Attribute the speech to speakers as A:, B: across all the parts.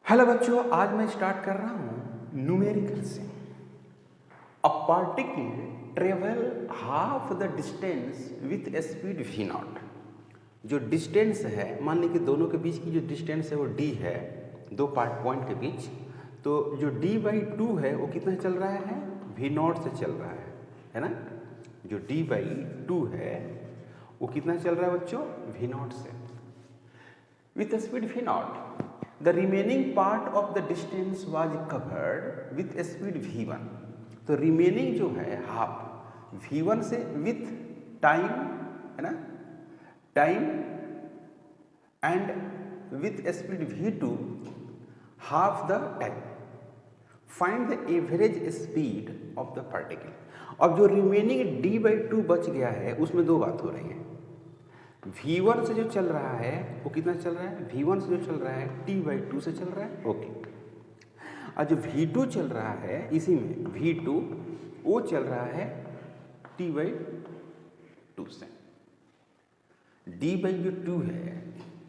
A: Hello बच्चों, आज मैं स्टार्ट कर रहा हूँ न्यूमेरिकल से। A particle travel half the distance with speed v not. जो डिस्टेंस है, मान ली कि दोनों के बीच की जो डिस्टेंस है वो d है, दो पॉइंट के बीच। तो जो d/2 है वो कितना चल रहा है? v नॉट से चल रहा है ना। जो d/2 है वो कितना चल रहा है बच्चों? v नॉट से, with speed v naught. The remaining part of the distance was covered with speed v1. तो remaining जो है हाफ v1 से with time, है ना, time and with speed v2 half the time. Find the average speed of the particle. अब जो remaining d/2 बच गया है उसमें दो बात हो रही है। v1 से जो चल रहा है वो कितना चल रहा है? v1 से जो चल रहा है t/2 से चल रहा है। ओके, और जो v2 चल रहा है, इसी में v2 वो चल रहा है t/2 से। d/2 है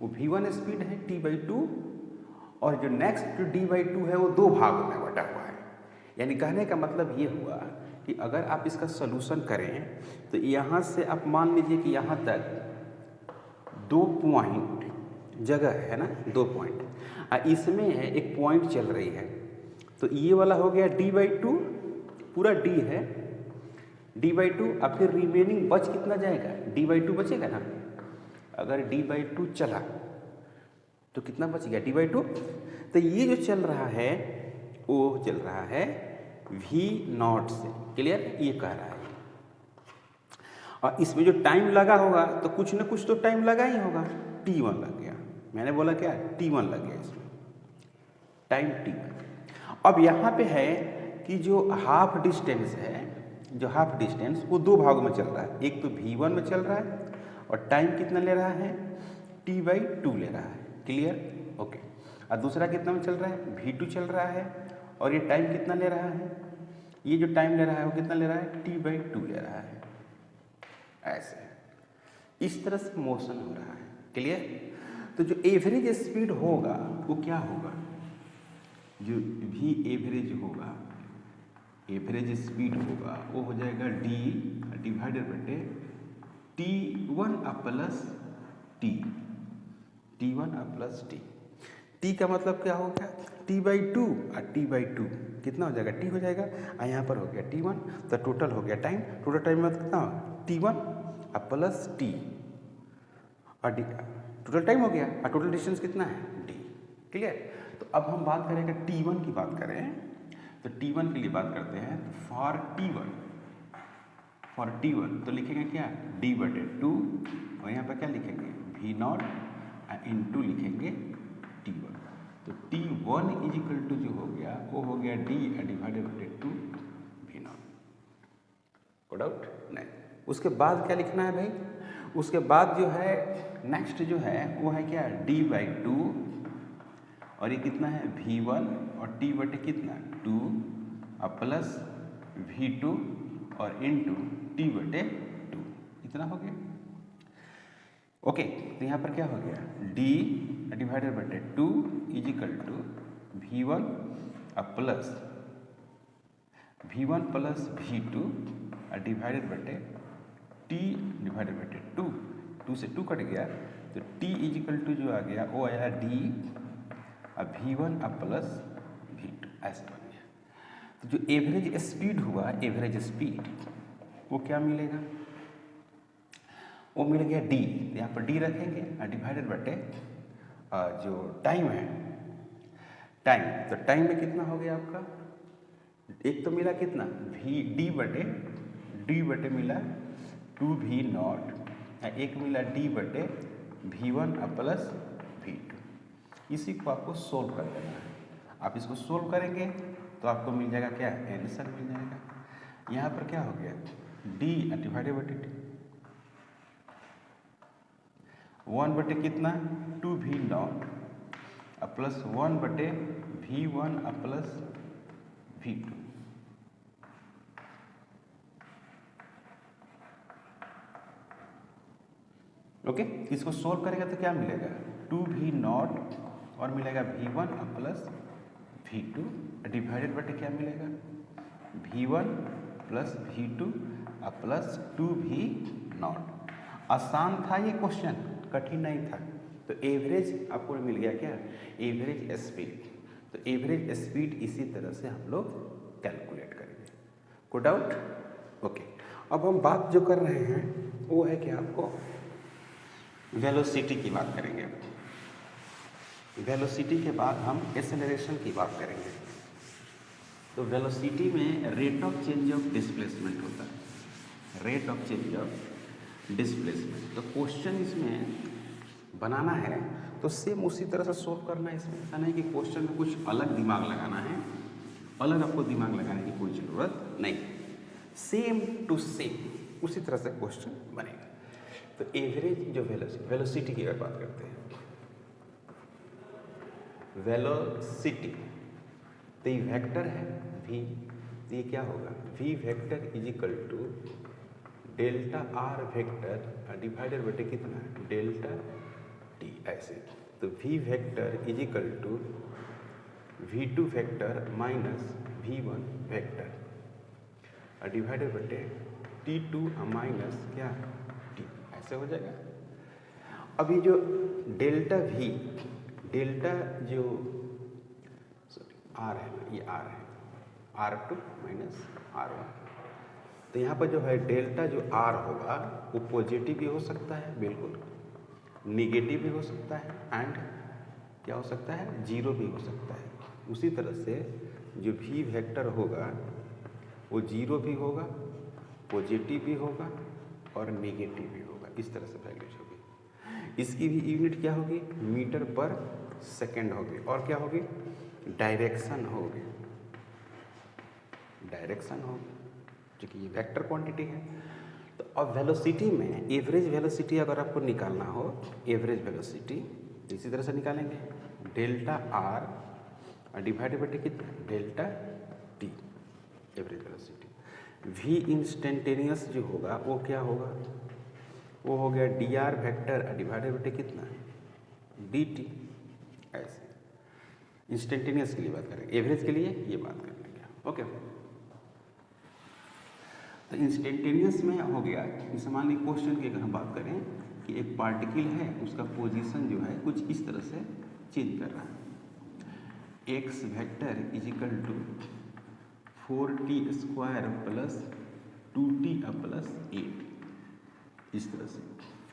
A: वो v1 स्पीड है t/2, और जो नेक्स्ट जो d/2 है वो दो भागों में बटा हुआ है। यानी कहने का मतलब ये हुआ कि अगर आप इसका सोल्यूशन करें तो यहाँ से आप मान लीजिए कि यहाँ तक 2 पॉइंट जगह है ना, 2 पॉइंट, इसमें एक पॉइंट चल रही है। तो ये वाला हो गया d/2, पूरा d है d/2। अब फिर रिमेनिंग बच कितना जाएगा? d/2 बचेगा ना। अगर d/2 चला तो कितना बच गया? d/2। तो ये जो चल रहा है वो चल रहा है v नॉट से। क्लियर? ये कह रहा है। और इसमें जो टाइम लगा होगा तो कुछ ना कुछ तो टाइम लगा ही होगा। t1 लग गया, मैंने बोला क्या? t1 लग गया इसमें, टाइम t1। अब यहाँ पे है कि जो हाफ डिस्टेंस है, जो हाफ डिस्टेंस वो दो भागों में चल रहा है। एक तो v1 में चल रहा है और टाइम कितना ले रहा है? t/2 ले रहा है। क्लियर? ओके। और दूसरा कितना में चल रहा है? v2 चल रहा है, और ये टाइम कितना ले रहा है? ये जो टाइम ले रहा है वो कितना ले रहा है? t/2 ले रहा है। ऐसे इस तरह से मोशन हो रहा है। क्लियर? तो जो एवरेज स्पीड होगा वो क्या होगा? जो भी एवरेज होगा, एवरेज स्पीड होगा वो हो जाएगा d डिवाइडेड बटे t1 plus t, t1 plus t। t का मतलब क्या हो गया? t/2 और t/2 कितना हो जाएगा? t हो जाएगा, और यहाँ पर हो गया t1। तो टोटल हो गया टाइम। टोटल टाइम में कितना? t1 प्लस t, और टोटल टाइम हो गया, और टोटल डिस्टेंस कितना है? d। क्लियर? तो अब हम बात करेंगे t1 की बात करें तो t1 के लिए बात करते हैं। तो फॉर t1 तो लिखेंगे क्या? d/2, और यहाँ पर क्या लिखेंगे? v नॉट इंटू लिखेंगे t1। तो t1 इजिकल टू जो हो गया वो हो गया d डिवाइडेड बटे 2 v नॉट। को डाउट नहीं? उसके बाद क्या लिखना है भाई? उसके बाद जो है नेक्स्ट जो है वो है क्या? d/2, और ये कितना है? v1, और t बटे कितना? 2, और प्लस v2 और इंटू t/2। इतना हो गया। ओके, तो यहाँ पर क्या हो गया? d डिवाइडेड बटे 2 is equal to v1 plus v2 divided बटे t डिवाइडेड बटे 2। 2 से 2 कट गया, तो t इजिकल टू जो आ गया वो आया d v1 प्लस v2। ऐसे बन गया। तो जो एवरेज स्पीड हुआ, एवरेज स्पीड वो क्या मिलेगा? वो मिल गया d। यहाँ पर d रखेंगे और डिवाइडेड बटे जो टाइम है, टाइम, तो टाइम में कितना हो गया आपका? एक तो मिला कितना? d बटे मिला 2v नॉट, एक मिला d बटे v1 प्लस v2। इसी को आपको सोल्व कर देना है। आप इसको सोल्व करेंगे तो आपको मिल जाएगा क्या? आंसर मिल जाएगा। यहाँ पर क्या हो गया? d डिवाइडेड बटे 1 बटे कितना? 2v नॉट प्लस 1 बटे v1 प्लस v2। ओके, इसको सोल्व करेंगे तो क्या मिलेगा? 2v नॉट और मिलेगा V1 प्लस V2 डिवाइडेड बटे क्या मिलेगा V1 plus V2 plus 2V0। आसान था ये क्वेश्चन, कठिन नहीं था। तो एवरेज आपको मिल गया क्या, एवरेज स्पीड। तो एवरेज स्पीड इसी तरह से हम लोग कैलकुलेट करेंगे। कोई डाउट? ओके। अब हम बात जो कर रहे हैं वो है कि आपको वेलोसिटी की बात करेंगे। वेलोसिटी के बाद हम एक्सेलरेशन की बात करेंगे। तो वेलोसिटी में rate of change of displacement होता है, rate of change of displacement. तो क्वेश्चन इसमें बनाना है तो सेम उसी तरह से सोल्व करना है। इसमें ऐसा नहीं कि क्वेश्चन में कुछ अलग दिमाग लगाना है, अलग आपको दिमाग लगाने की कोई ज़रूरत नहीं, सेम टू सेम उसी तरह से क्वेश्चन बनेगा। तो एवरेज जो वेलोसिटी की अगर बात करते हैं, वेलोसिटी तो ये वेक्टर है v, तो ये क्या होगा v vector is equal to delta r vector divided बटे कितना डेल्टा t, ऐसे। तो v vector is equal to v2 vector minus v1 vector divided बटे t2 माइनस क्या t, ऐसे हो जाएगा। अभी जो डेल्टा v, डेल्टा जो r है ना, ये r है, r2 माइनस r1। तो यहाँ पर जो है डेल्टा जो r होगा वो पॉजिटिव भी हो सकता है, बिल्कुल निगेटिव भी हो सकता है, एंड क्या हो सकता है जीरो भी हो सकता है। उसी तरह से जो v वेक्टर होगा वो जीरो भी होगा, पॉजिटिव भी होगा और नेगेटिव भी होगा। इस तरह से वैल्यूज होगी। इसकी भी यूनिट क्या होगी मीटर पर सेकेंड होगी, और क्या होगी डायरेक्शन होगी, डायरेक्शन होगी, क्योंकि ये वेक्टर क्वांटिटी है। तो अब वेलोसिटी में एवरेज वेलोसिटी अगर आपको निकालना हो, एवरेज वेलोसिटी इसी तरह से निकालेंगे, डेल्टा r डिवाइडेड बटे कितना delta t, average velocity. v instantaneous जो होगा वो क्या होगा, वो हो गया dr वेक्टर डिवाइडेड बटे कितना dt, ऐसे। इंस्टेंटेनियस के लिए बात करेंगे, एवरेज के लिए ये बात करेंगे। ओके। तो इंस्टेंटेनियस में हो गया, जैसे मान लीजिए क्वेश्चन की अगर हम बात करें कि एक पार्टिकल है, उसका पोजीशन जो है कुछ इस तरह से चेंज कर रहा है। x vector is equal to 4t square plus 2t plus 8, इस तरह से,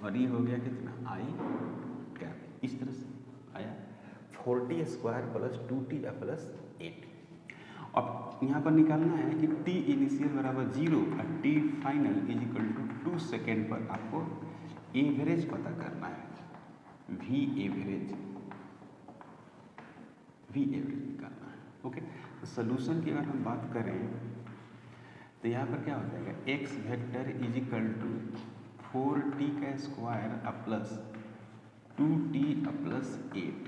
A: और ये हो गया कितना i कैप, इस तरह से आया 4t square plus 2t plus 8। अब यहाँ पर निकालना है कि t इनिशियल बराबर 0 और t final is equal to 2 second पर आपको एवरेज पता करना है, v एवरेज निकालना है। ओके। तो सोल्यूशन की अगर हम बात करें तो यहाँ पर क्या हो जाएगा x vector is equal to 4t का स्क्वायर प्लस 2t प्लस 8,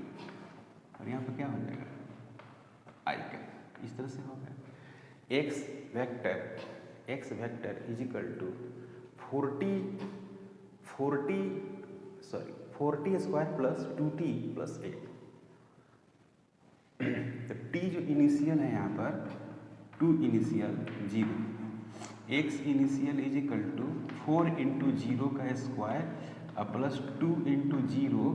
A: और यहाँ पर क्या हो जाएगा i का, इस तरह से हो गया x vector is equal to 4t square plus 2t plus 8। तो t जो इनिशियल है यहाँ पर 2 initial 0, x initial is equal to 4 into 0 का स्क्वायर प्लस 2 इंटू 0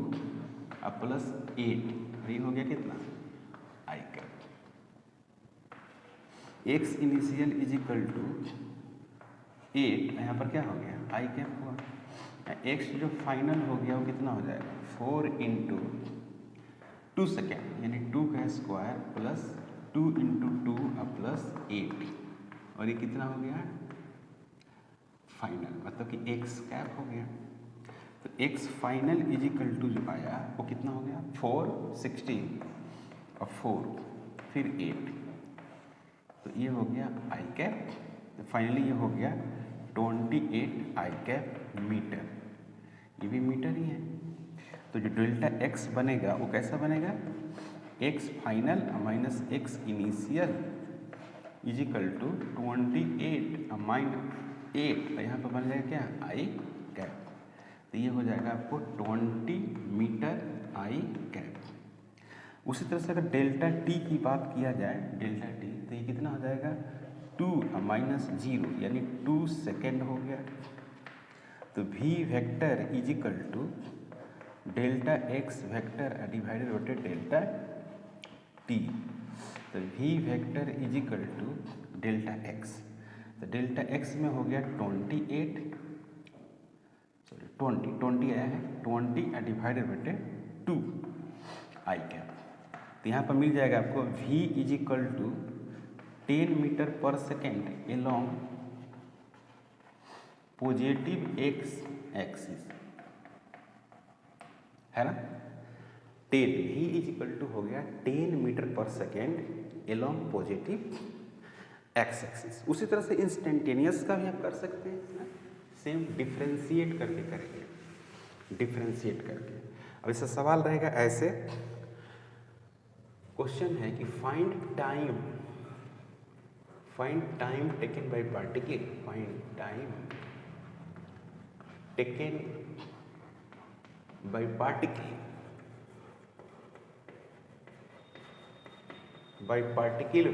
A: प्लस 8, ये हो गया कितना i cap. x initial is equal to 8, यहाँ पर क्या हो गया i कैप हुआ। x जो फाइनल हो गया वो कितना हो जाएगा 4 इंटू 2 सेकेंड यानी 2 का स्क्वायर प्लस 2 इंटू 2 प्लस 8, और ये कितना हो गया फाइनल, मतलब कि x कैप हो गया। तो x final is equal to जो आया वो कितना हो गया 4 16 और 4 फिर 8, तो ये हो गया i कैप। तो फाइनली ये हो गया 28 i कैप मीटर, ये भी मीटर ही है। तो जो डेल्टा x बनेगा वो कैसा बनेगा x final minus x initial is equal to 28 minus 8, तो यहाँ पर बन जाएगा क्या i कैप। तो ये हो जाएगा आपको 20 मीटर i कैप। उसी तरह से अगर डेल्टा टी की बात किया जाए, डेल्टा टी, तो ये कितना हो जाएगा 2 माइनस 0 यानी 2 सेकेंड हो गया। तो v vector is equal to delta x vector divided by delta t. तो v vector is equal to delta x, तो डेल्टा एक्स में हो गया 28, सॉरी 20 आया है, 20 डिवाइडेड बाई 2 आई कैप। तो यहाँ पर मिल जाएगा आपको v is equal to 10 metre पर second along positive x axis, है ना। 10 v इज इक्वल टू हो गया 10 मीटर पर second along positive x axis. उसी तरह से इंस्टेंटेनियस का भी आप कर सकते हैं, सेम डिफ्रेंशिएट करके करेंगे, डिफ्रेंशिएट करके। अब इसका सवाल रहेगा ऐसे, क्वेश्चन है कि find time taken by particle, find time taken by particle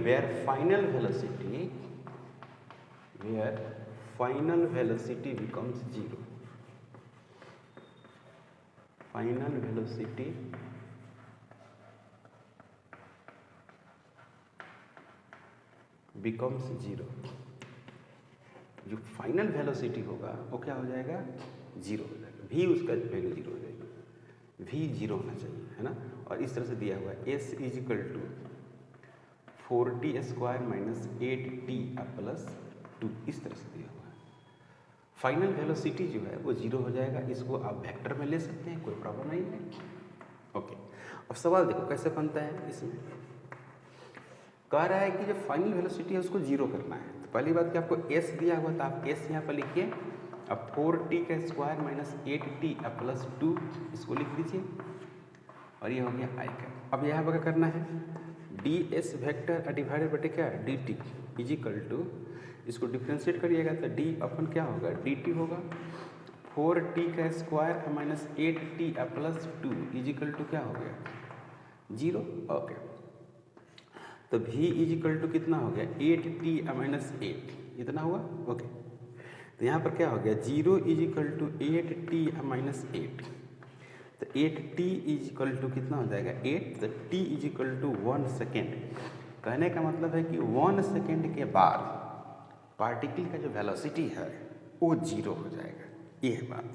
A: where final velocity becomes 0, final velocity becomes 0। जो फाइनल वेलोसिटी होगा वो क्या हो जाएगा, 0 हो जाएगा, v उसका वैल्यू 0 हो जाएगी, v 0 होना चाहिए, है ना। और इस तरह से दिया हुआ है s is equal to 4t square minus 8t plus 2, इस तरह से दिया हुआ है। फाइनल वेलोसिटी जो है वो 0 हो जाएगा, इसको आप वेक्टर में ले सकते हैं, कोई प्रॉब्लम नहीं है। ओके, अब सवाल देखो कैसे बनता है। इसमें कह रहा है कि जो फाइनल वेलोसिटी है उसको 0 करना है। तो पहली बात कि आपको s दिया हुआ, तो आप s यहाँ पर लिखिए। अब 4t का स्क्वायर माइनस 8t प्लस 2 इसको लिख दीजिए, और ये हो गया आई कैप। अब यहाँ पर क्या करना है, ds वेक्टर डिवाइडेड बटे क्या, dt इज इक्वल टू, इसको डिफ्रेंशिएट करिएगा तो d अपन क्या होगा, dt होगा। 4t का square minus 8t plus 2 is equal to क्या हो गया, 0। ओके, तो v इज इक्वल टू कितना हो गया, 8t माइनस 8, इतना हुआ। ओके, तो यहाँ पर क्या हो गया, 0 is equal to 8t minus 8, तो 8t इज इक्वल टू कितना हो जाएगा, 8, तो t is equal to 1 second. कहने का मतलब है कि 1 सेकेंड के बाद पार्टिकल का जो वेलोसिटी है वो 0 हो जाएगा, ये है बात,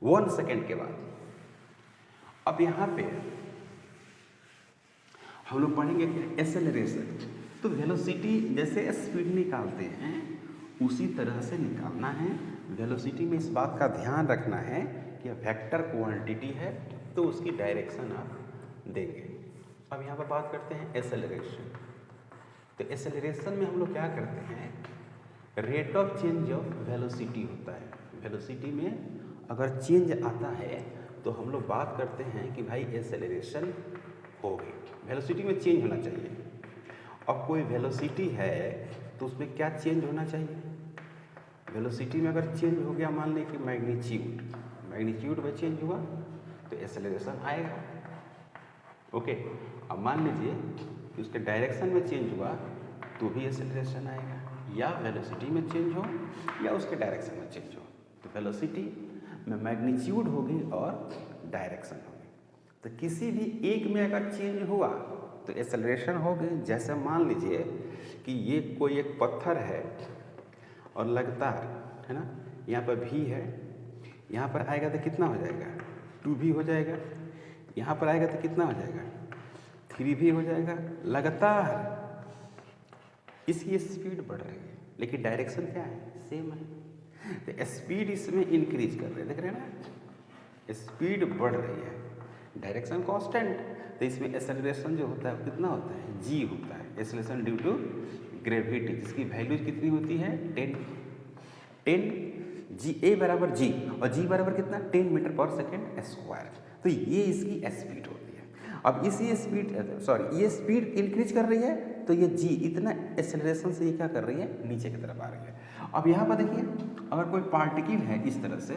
A: 1 सेकेंड के बाद। अब यहाँ पे हम लोग पढ़ेंगे कि एक्सेलरेशन, तो वेलोसिटी जैसे स्पीड निकालते हैं उसी तरह से निकालना है। वेलोसिटी में इस बात का ध्यान रखना है कि वेक्टर क्वांटिटी है तो उसकी डायरेक्शन आप देंगे। अब यहाँ पर बात करते हैं एक्सेलरेशन। तो एक्सेलरेशन में हम लोग क्या करते हैं, rate of change of velocity होता है। वेलोसिटी में अगर चेंज आता है तो हम लोग बात करते हैं कि भाई एक्सेलरेशन हो गई, वेलोसिटी में चेंज होना चाहिए। अब कोई वेलोसिटी है तो उसमें क्या चेंज होना चाहिए, वेलोसिटी में अगर चेंज हो गया, मान लीजिए कि मैग्नीट्यूड में चेंज हुआ तो एक्सेलरेशन आएगा। ओके, अब मान लीजिए कि उसके डायरेक्शन में चेंज हुआ तो भी एक्सेलरेशन आएगा, या वेलोसिटी में चेंज हो या उसके डायरेक्शन में चेंज हो। तो वेलोसिटी में मैग्नीट्यूड होगी और डायरेक्शन होगी। तो किसी भी एक में अगर चेंज हुआ तो एक्सेलरेशन होगी। जैसे मान लीजिए कि ये कोई एक पत्थर है और लगता है ना, यहाँ पर v है, यहाँ पर आएगा तो कितना हो जाएगा, 2v हो जाएगा। यहाँ पर आएगा तो कितना हो जाएगा, 3v हो जाएगा। लगातार इसकी स्पीड बढ़ रही है लेकिन डायरेक्शन क्या है, सेम है। तो स्पीड इसमें इंक्रीज कर रहे हैं, देख रहे हैं ना, स्पीड बढ़ रही है, डायरेक्शन कांस्टेंट। तो इसमें एक्सेलरेशन जो होता है कितना होता है, g होता है, एक्सेलरेशन ड्यू टू ग्रेविटी, जिसकी वैल्यू कितनी होती है, 10 g, a बराबर g, और g बराबर कितना, 10 मीटर पर सेकेंड स्क्वायर। तो ये इसकी स्पीड होती है। अब इसी ये स्पीड इंक्रीज कर रही है तो ये g इतना एक्सेलरेशन से ये क्या कर रही है, नीचे की तरफ आ रही है। अब यहाँ पर देखिए, अगर कोई पार्टिकल है इस तरह से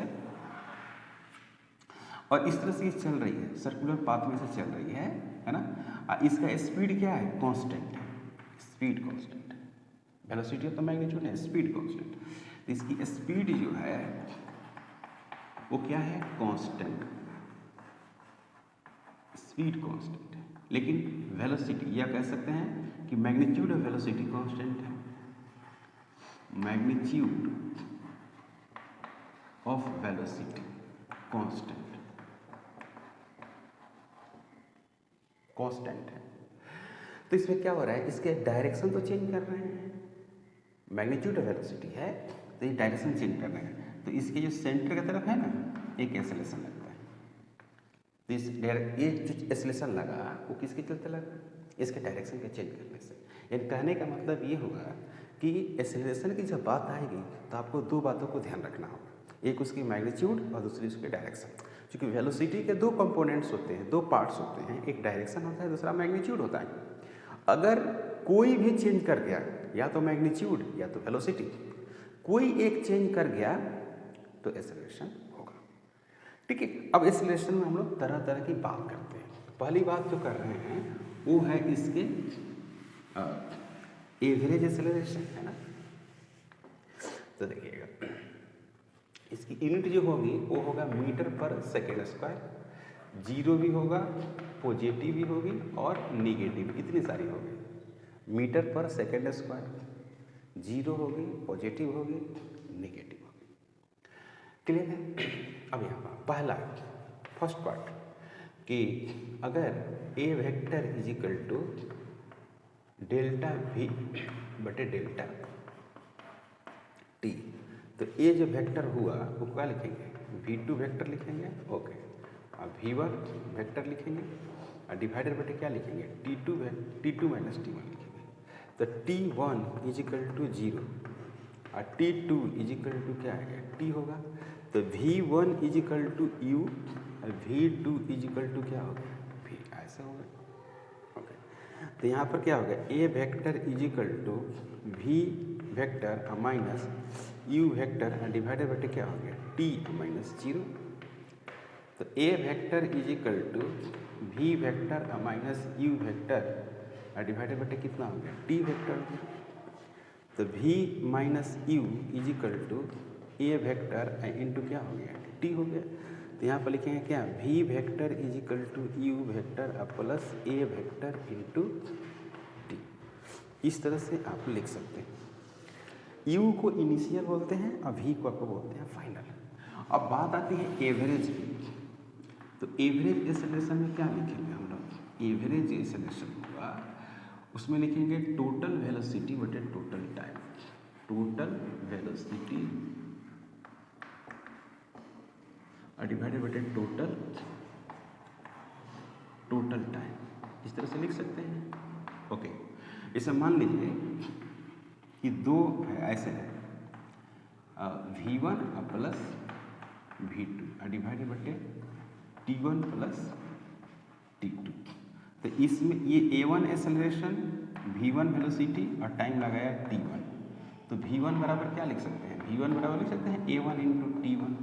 A: और इस तरह से ये चल रही है, सर्कुलर पाथ में से चल रही है है ना। इसका स्पीड क्या है, कांस्टेंट है, स्पीड कांस्टेंट है, वेलोसिटी तो मैग्नीट्यूड है, स्पीड कांस्टेंट। तो इसकी स्पीड जो है वो क्या है, कांस्टेंट, स्पीड कांस्टेंट है। लेकिन वेलोसिटी, या कह सकते हैं कि मैग्नीट्यूड ऑफ वेलोसिटी कांस्टेंट है, magnitude of velocity constant, constant है। तो इसमें क्या हो रहा है, इसके डायरेक्शन तो चेंज कर रहे हैं, मैग्नीट्यूड ऑफ वेलोसिटी है तो ये डायरेक्शन चेंज कर रहे हैं। तो इसके जो सेंटर की तरफ है ना, एक एक्सेलेरेशन लगता है। तो ये जो एक्सेलेरेशन लगा वो किसके चलते लगा, इसके डायरेक्शन के चेंज करने से। यानी कहने का मतलब ये होगा कि एक्सेलरेशन की जब बात आएगी तो आपको दो बातों को ध्यान रखना होगा, एक उसकी मैग्नीट्यूड और दूसरी उसकी डायरेक्शन। क्योंकि वेलोसिटी के दो कंपोनेंट्स होते हैं, दो पार्ट्स होते हैं, एक डायरेक्शन होता है, दूसरा मैग्नीट्यूड होता है। अगर कोई भी चेंज कर गया, या तो मैग्नीट्यूड या तो वेलोसिटी, कोई एक चेंज कर गया तो एक्सेलरेशन होगा। ठीक है, अब एक्सेलरेशन में हम लोग तरह तरह की बात करते हैं। पहली बात जो कर रहे हैं वो है इसके एवरेज एक्सेलरेशन, है ना। तो देखिएगा, इसकी यूनिट जो होगी वो होगा मीटर पर सेकेंड स्क्वायर। जीरो भी होगा, पॉजिटिव भी होगी और निगेटिव, इतनी सारी होगी। मीटर पर सेकेंड स्क्वायर, जीरो होगी, पॉजिटिव होगी, निगेटिव होगी। क्लियर है। अब यहाँ पर पहला फर्स्ट पार्ट कि अगर a vector is equal to delta v बटे डेल्टा टी, तो ये जो वेक्टर हुआ वो क्या लिखेंगे, v2 वेक्टर लिखेंगे, ओके। और v1 वेक्टर लिखेंगे और डिवाइडर बटे क्या लिखेंगे, t2 माइनस t1 लिखेंगे। तो t1 इज इक्वल टू 0 और t2 इज इक्वल टू क्या है, t होगा। तो v1 is equal to u और v2 इज इक्वल टू क्या होगा, v, ऐसा होगा। तो यहाँ पर क्या होगा, a vector is equal to v vector minus u vector divided बटे क्या हो गया, टी माइनस 0। तो a vector is equal to v vector minus u vector divided बटे कितना हो गया, टी वेक्टर हो गया। तो v minus u is equal to a vector into क्या हो गया, टी हो गया। तो यहाँ पर लिखेंगे क्या, v vector is equal to u vector plus a vector into t. इस तरह से आप लिख सकते हैं। u को इनिशियल बोलते हैं और v को आपको बोलते हैं फाइनल। अब बात आती है एवरेज की। तो एवरेज एक्सेलरेशन में क्या लिखेंगे हम लोग, एवरेज एक्सेलरेशन होगा उसमें लिखेंगे टोटल वेलोसिटी बटे टोटल टाइम, टोटल वेलोसिटी और डिवाइडेड बटे टोटल टाइम, इस तरह से लिख सकते हैं। ओके, इसे मान लीजिए कि दो ऐसे है, v1 प्लस v2 और डिवाइडेड बटे t1 प्लस t2। तो इसमें ये a1 एक्सेलरेशन, v1 वेलोसिटी और टाइम लगाया t1। तो v1 बराबर क्या लिख सकते हैं, v1 बराबर लिख सकते हैं a1 इंटू t1।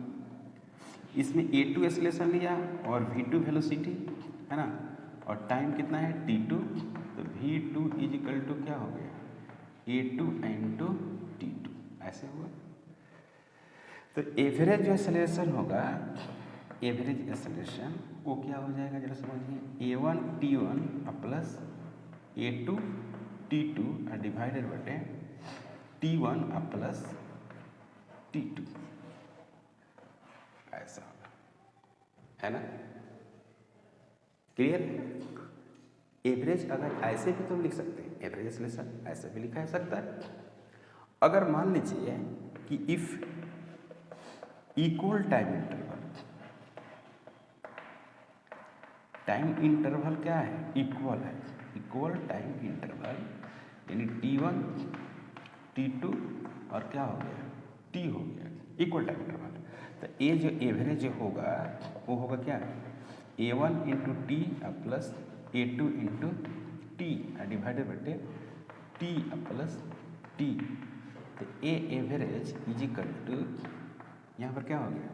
A: इसमें a2 एक्सेलरेशन लिया और v2 वेलोसिटी, है ना, और टाइम कितना है t2। तो v2 इज इक्वल टू क्या हो गया, a2 इंटू t2, ऐसे हुआ। तो एवरेज जो एक्सेलरेशन होगा, एवरेज एक्सेलरेशन वो क्या हो जाएगा जरा समझिए, a1 t1 plus a2 t2 divided बटे t1 प्लस t2, ऐसा होगा, है ना। क्लियर है। एवरेज अगर ऐसे भी तो लिख सकते हैं, एवरेज एक्सेलरेशन ऐसे भी लिखा जा सकता है। अगर मान लीजिए कि इफ इक्वल टाइम इंटरवल क्या है, इक्वल है, इक्वल टाइम इंटरवल यानी t1 t2 और क्या हो गया, t हो गया, इक्वल टाइम इंटरवल। तो ये जो एवरेज होगा वो होगा क्या, a1 into t plus a2 into t divided बटे टी प्लस टी। तो a average is equal to, यहाँ पर क्या हो गया,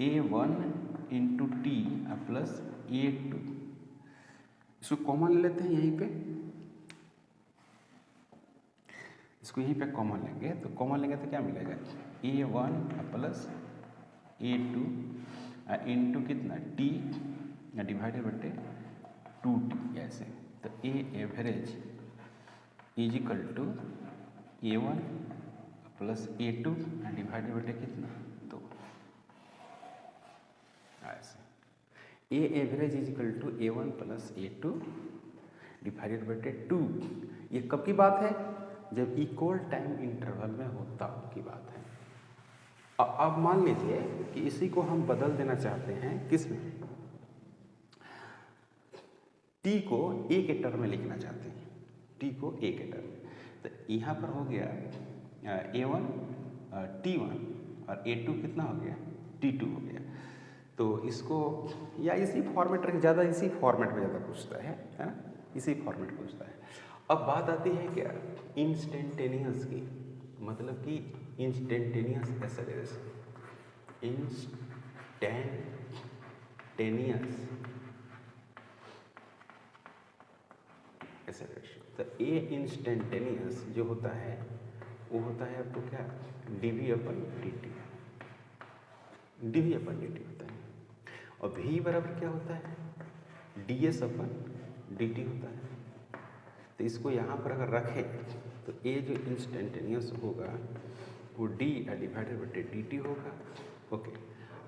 A: a1 into t plus a2 इसको कॉमन ले लेते हैं यहीं पे, इसको यहीं पे कॉमन लेंगे, तो कॉमन लेंगे तो क्या मिलेगा, A1 प्लस A2 इंटू कितना T डिवाइडेड बटे 2T ऐसे। तो A average is equal to A1 plus A2 divided बटे कितना 2 ऐसे। A average is equal to A1 plus A2 divided बटे 2। ये कब की बात है, जब इक्वल टाइम इंटरवल में होता की बात है। अब मान लीजिए कि इसी को हम बदल देना चाहते हैं किस में, T को A के टर्म में लिखना चाहते हैं, T को A के टर्म में। तो यहाँ पर हो गया A1 T1 और A2 कितना हो गया T2 हो गया। तो इसको या इसी फॉर्मेट रख, ज़्यादा इसी फॉर्मेट में ज़्यादा पूछता है ना, इसी फॉर्मेट पूछता है। अब बात आती है क्या इंस्टेंटेनियस की, मतलब कि इंस्टेंटेनियस एक्सेलरेशन, इंस्टेंटेनियस एक्सेलरेशन। तो ए इंस्टेंटेनियस जो होता है वो होता है आपको क्या dv upon dt, dv upon dt होता है। और v बराबर क्या होता है ds अपन dt होता है। तो इसको यहाँ पर अगर रखें तो a जो इंस्टेंटेनियस होगा वो d डिवाइडेड बटे dt होगा। ओके,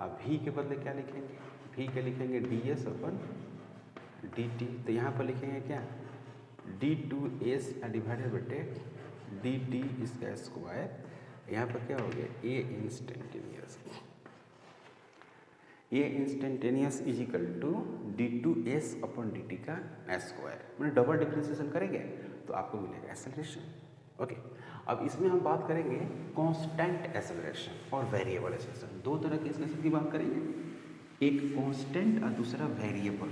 A: अब v के बदले क्या लिखेंगे, v के लिखेंगे ds अपन dt। तो यहाँ पर लिखेंगे क्या d2s डिवाइडेड बटे dt इसका स्क्वायर। यहाँ पर क्या हो गया a instantaneous, a instantaneous is equal to d2s upon dt का स्क्वायर। मैंने डबल डिफरेंशिएशन करेंगे तो आपको मिलेगा एक्सेलरेशन। ओके, अब इसमें हम बात करेंगे कांस्टेंट एक्सेलरेशन और वेरिएबल एक्सेलरेशन। दो तरह के एक्सेलरेशन की बात करेंगे, एक कांस्टेंट और दूसरा वेरिएबल।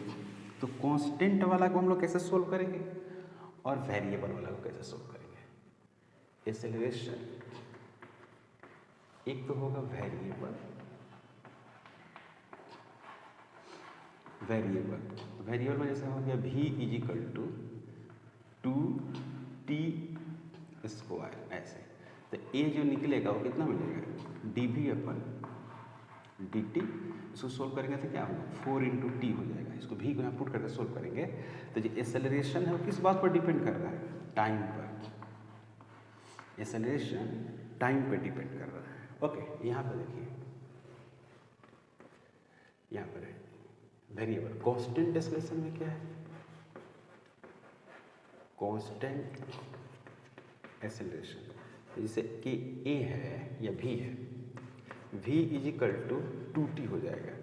A: तो कांस्टेंट वाला को हम लोग कैसे सोल्व करेंगे और वेरिएबल वाला को कैसे सोल्व करेंगे। एक्सेलरेशन एक तो होगा वेरिएबल, वेरिएबल में जैसे हो गया v is equal to 2t square ऐसे। तो a जो निकलेगा वो कितना मिलेगा dv अपन dt। इसको सोल्व करेंगे तो क्या होगा 4 इंटू टी हो जाएगा। इसको v को यहाँ पुट करके सोल्व करेंगे तो जो एक्सेलरेशन है वो किस बात पर डिपेंड कर रहा है, टाइम पर। एक्सेलरेशन टाइम पे डिपेंड कर रहा है। ओके, यहाँ पर देखिए, यहाँ पर है वेरिएबल। कांस्टेंट एक्सेलरेशन में क्या है, कांस्टेंट एक्सेलरेशन जैसे कि a है या v है, v is equal to 2t हो जाएगा।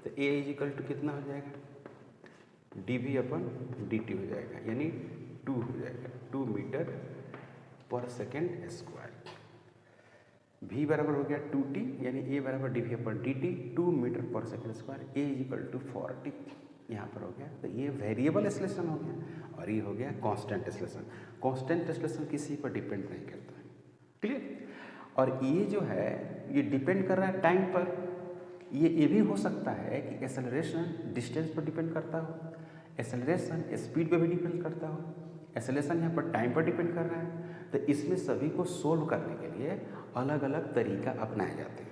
A: तो a इज इक्वल टू कितना हो जाएगा dv अपन dt हो जाएगा, यानी 2 हो जाएगा, 2 मीटर पर सेकेंड स्क्वायर। v बराबर हो गया 2t यानी a बराबर dv अपन dt 2 मीटर पर second square. a is equal to 40 यहाँ पर हो गया। तो ये वेरिएबल एक्सेलरेशन हो गया और ये हो गया कांस्टेंट एक्सेलरेशन। कांस्टेंट एक्सेलरेशन किसी पर डिपेंड नहीं करता है, क्लियर। और ये जो है ये डिपेंड कर रहा है टाइम पर। ये भी हो सकता है कि एक्सेलरेशन डिस्टेंस पर डिपेंड करता हो, एक्सेलरेशन स्पीड पर भी डिपेंड करता हो, एक्सेलरेशन यहाँ पर टाइम पर डिपेंड कर रहा है। तो इसमें सभी को सोल्व करने के लिए अलग अलग तरीका अपनाए जाते हैं।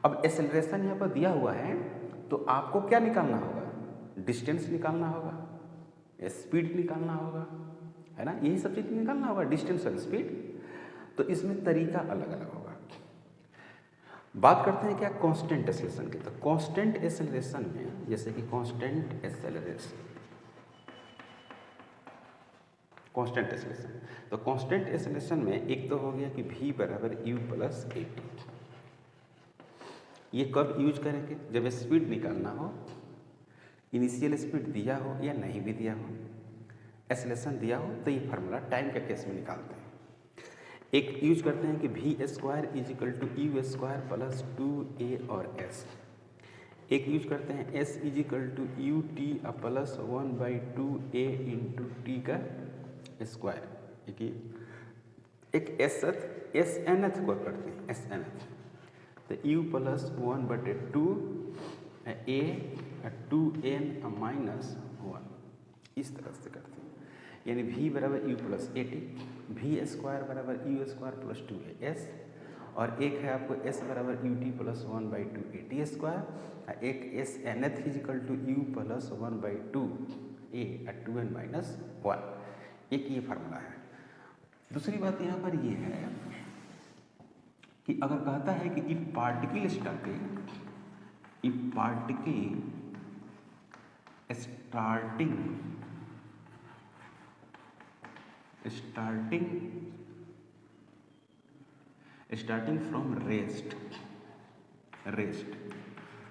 A: अब एक्सेलरेशन यहाँ पर दिया हुआ है तो आपको क्या निकालना होगा, डिस्टेंस निकालना होगा, स्पीड निकालना होगा, है ना, यही सब चीज़ निकालना होगा, डिस्टेंस और स्पीड। तो इसमें तरीका अलग अलग होगा। बात करते हैं क्या कांस्टेंट एक्सेलरेशन की। तो कांस्टेंट एक्सेलरेशन में जैसे कि कांस्टेंट एक्सेलरेशन तो कांस्टेंट एक्सेलरेशन में एक तो हो गया कि v बराबर u प्लस ए टी। ये कब यूज करेंगे, जब स्पीड निकालना हो, इनिशियल स्पीड दिया हो या नहीं भी दिया हो, एक्सेलरेशन दिया हो, तो ये फार्मूला टाइम के केस में निकालते हैं। एक यूज करते हैं कि v square is equal to u square plus 2a और s। एक यूज करते हैं s is equal to u t plus 1/2a into t का स्क्वायर। एक एस एन एथ को करते हैं एस एन एथ। तो u plus 1/2 a 2n minus 1 इस तरह से करते हैं, यानी v बराबर u plus a t, v square बराबर यू स्क्वायर प्लस 2as, और एक है आपको s बराबर u t plus 1/2 a t square, एक s nth is equal to u plus 1/2 a 2n minus 1। एक ये फार्मूला है। दूसरी बात यहाँ पर ये है कि अगर कहता है कि if particle starting from rest,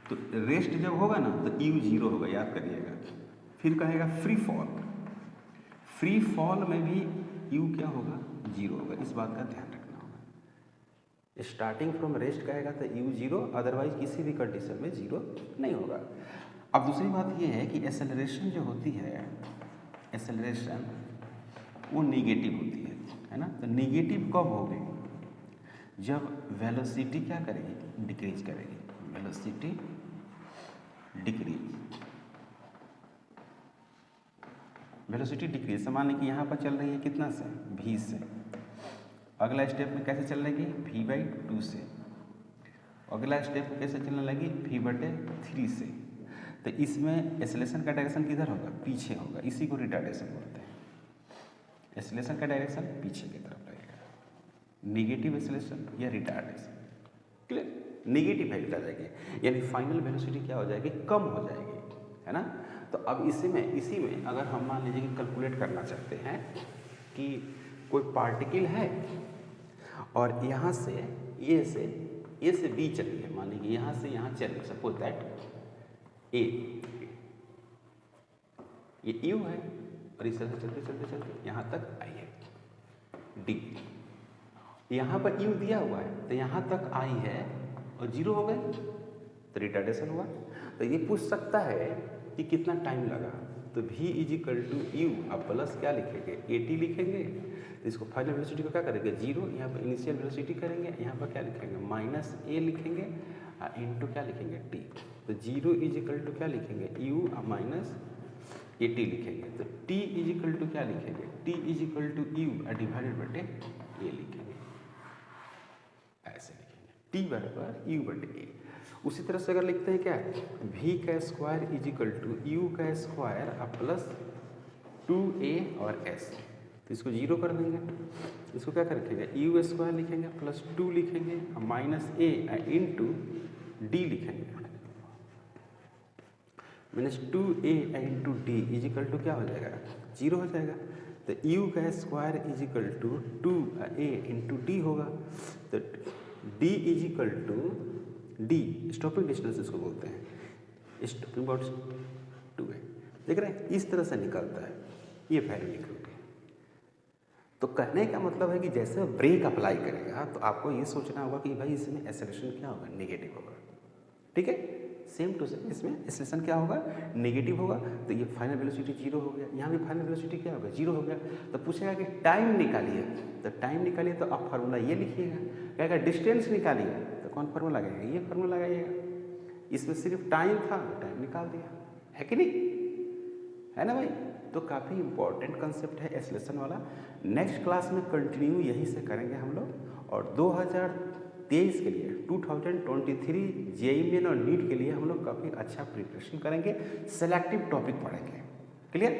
A: तो रेस्ट जब होगा ना तो u 0 होगा, याद करिएगा। फिर कहेगा फ्री फॉल में भी u क्या होगा, 0 होगा। इस बात का ध्यान रखना होगा। स्टार्टिंग फ्रॉम रेस्ट कहेगा तो u 0, अदरवाइज किसी भी कंडीशन में 0 नहीं होगा। अब दूसरी बात ये है कि एक्सेलरेशन जो होती है, एक्सेलरेशन वो निगेटिव होती है ना। तो निगेटिव कब होगी, जब वेलोसिटी क्या करेगी, डिक्रीज करेगी, वेलोसिटी डिक्रीज। मान लीजिए कि यहाँ पर चल रही है कितना से, v से, अगला स्टेप में कैसे चलने लगी, v/2 से, अगला स्टेप में कैसे चलने लगी, v/3 से। तो इसमें एक्सेलरेशन का डायरेक्शन किधर होगा, पीछे होगा। इसी को रिटार्डेशन बोलते हैं। एक्सेलरेशन का डायरेक्शन पीछे की तरफ लगेगा, निगेटिव एक्सेलरेशन या रिटार्डेशन। क्लियर, निगेटिव वैल्यू आ जाएगी, यानी फाइनल वेलोसिटी क्या हो जाएगी, कम हो जाएगी, है ना। तो अब इसी में अगर हम मान लीजिए कि कैलकुलेट करना चाहते हैं कि कोई पार्टिकल है और यहाँ से ए से बी चली है, मान लीजिए यहाँ से यहाँ चल, सपोज दैट ए, ये यू है और इस तरह से चलते यहाँ तक आई है डी। यहाँ पर यू दिया हुआ है तो यहाँ तक आई है और 0 हो गए तो रिटार्डेशन हुआ। तो ये पूछ सकता है कि कितना टाइम लगा, तो v = u, अब प्लस क्या लिखेंगे, at लिखेंगे। तो इसको फाइनल वेलोसिटी को क्या करेंगे, 0, यहाँ पर इनिशियल वेलोसिटी करेंगे, यहाँ पर क्या लिखेंगे, -a लिखेंगे, इनटू क्या लिखेंगे, t। तो 0 = क्या लिखेंगे, u -at लिखेंगे। तो t = क्या लिखेंगे, t = u डिवाइडेड a लिखेंगे, ऐसे लिखेंगे, t बराबर u/a। उसी तरह से अगर लिखते हैं क्या, v² = u² प्लस 2a और s, तो इसको 0 कर देंगे। इसको क्या करेंगे, u² लिखेंगे प्लस 2 लिखेंगे -a इंटू d लिखेंगे, -2a इंटू डी इजिकल क्या हो जाएगा, 0 हो जाएगा। तो u² = 2a इंटू डी होगा। तो d = डी स्टॉपिंग डिस्टेंस इसको बोलते हैं, स्टॉपिंग अबाउट 2 है। देख रहे हैं, इस तरह से निकलता है, ये वैल्यू निकलती है। तो कहने का मतलब है कि जैसे ब्रेक अप्लाई करेगा तो आपको ये सोचना होगा कि भाई इसमें एक्सेलरेशन क्या होगा, नेगेटिव होगा। ठीक है, सेम टू सेम इसमें एक्सेलरेशन क्या होगा, नेगेटिव होगा। तो ये फाइनल वेलोसिटी 0 हो गया, यहाँ भी फाइनल वेलोसिटी क्या होगा, 0 हो गया। तो पूछेगा कि टाइम निकालिए, तो टाइम निकालिए तो आप फार्मूला ये लिखिएगा। कहेगा डिस्टेंस निकालिए, तो कौन फार्मूला लगाएगा, ये फार्मूला लगाइएगा। इसमें सिर्फ टाइम था, टाइम निकाल दिया, है कि नहीं, है ना भाई। तो काफ़ी इंपॉर्टेंट कंसेप्ट है एक्सेलरेशन वाला। नेक्स्ट क्लास में कंटिन्यू यहीं से करेंगे हम लोग। और 2023 के लिए 2023 जेईई मेन और नीट के लिए हम लोग काफ़ी अच्छा प्रिपरेशन करेंगे, सेलेक्टिव टॉपिक पढ़ेंगे। क्लियर।